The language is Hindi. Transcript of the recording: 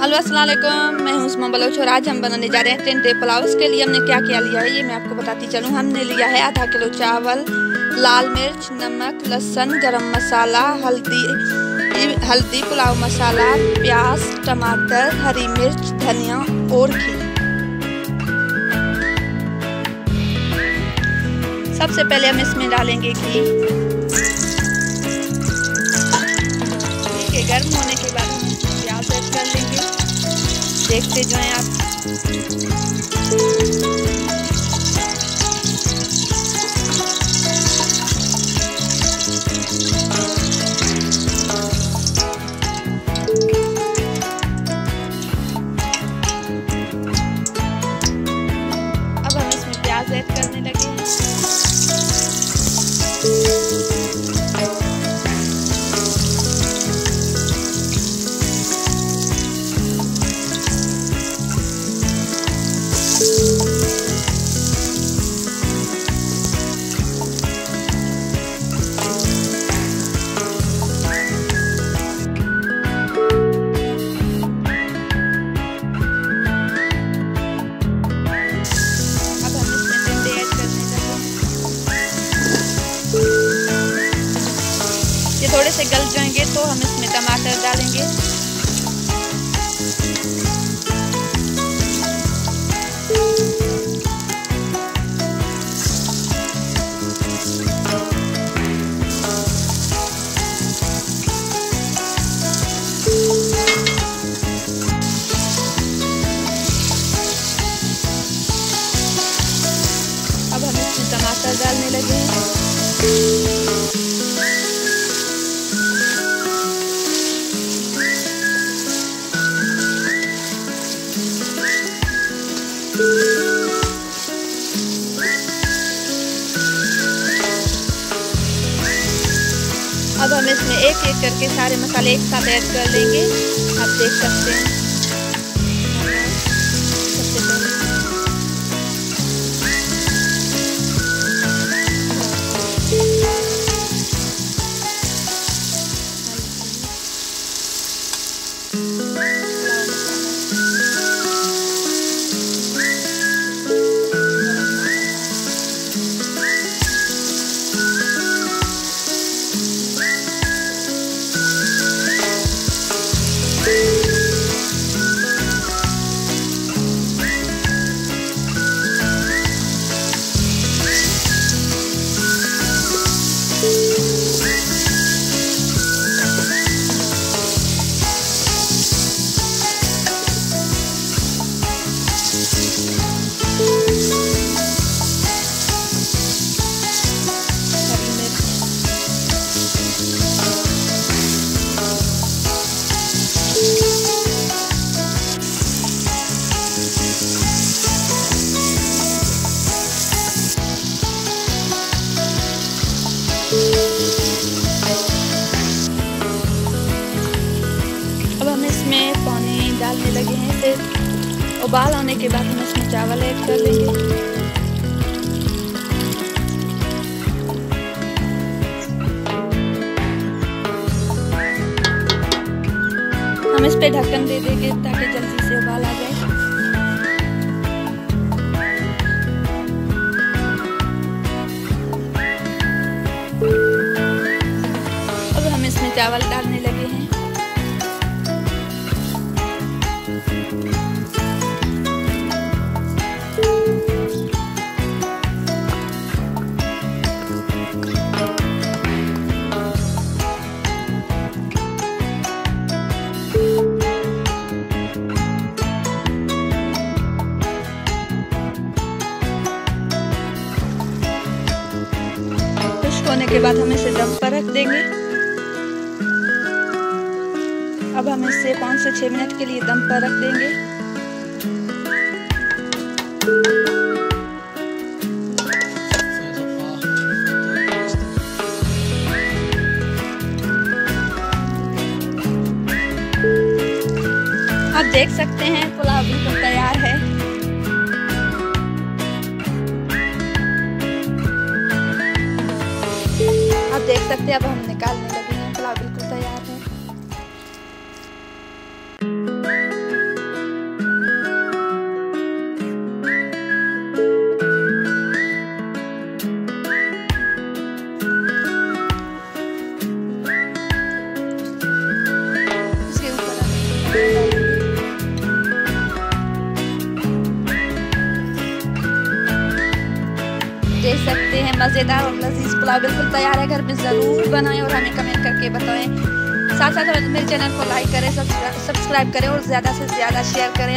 हेलो अस्सलाम वालेकुम, मैं हूं उस्मा बलोच और आज हम बनाने जा रहे हैं टेंडे पुलाव। इसके लिए हमने क्या क्या लिया है ये मैं आपको बताती चलूं। हमने लिया है आधा किलो चावल, लाल मिर्च, नमक, लहसुन, गरम मसाला, हल्दी, पुलाव मसाला, प्याज, टमाटर, हरी मिर्च, धनिया और घी। सबसे पहले हम इसमें डालेंगे घी। घी के गर्म होने के बाद हम प्याज ऐड कर लेंगे। देखते जो हैं आप। अब हम इसमें प्याज ऐड करने लगे हैं। थोड़े से गल जाएंगे तो हम इसमें टमाटर डालेंगे। अब हम इसमें टमाटर डालने लगे हैं। अब हम इसमें एक एक करके सारे मसाले एक साथ ऐड कर लेंगे। आप देख सकते हैं। अब हम इसमें पानी डालने लगे हैं। फिर उबाल आने के बाद हम इसमें चावल ऐड कर लेंगे। हम इस पे ढक्कन दे देंगे ताकि जल्दी से उबाल आ जाए। अब हम इसमें चावल डालने लगे हैं। होने के बाद हम इसे दम पर रख देंगे। अब हम इसे 5 से 6 मिनट के लिए दम पर रख देंगे। आप देख सकते हैं पुलाव बिल्कुल तैयार है। आप देख सकते हैं अब हम निकालने लगे हैं। पुलाव बिल्कुल तैयार है। देख सकते हैं मज़ेदार और लजीज पुलाव बिल्कुल तैयार है। घर में ज़रूर बनाएं और हमें कमेंट करके बताएं। साथ साथ मेरे चैनल को लाइक करें, सब्सक्राइब करें और ज़्यादा से ज़्यादा शेयर करें।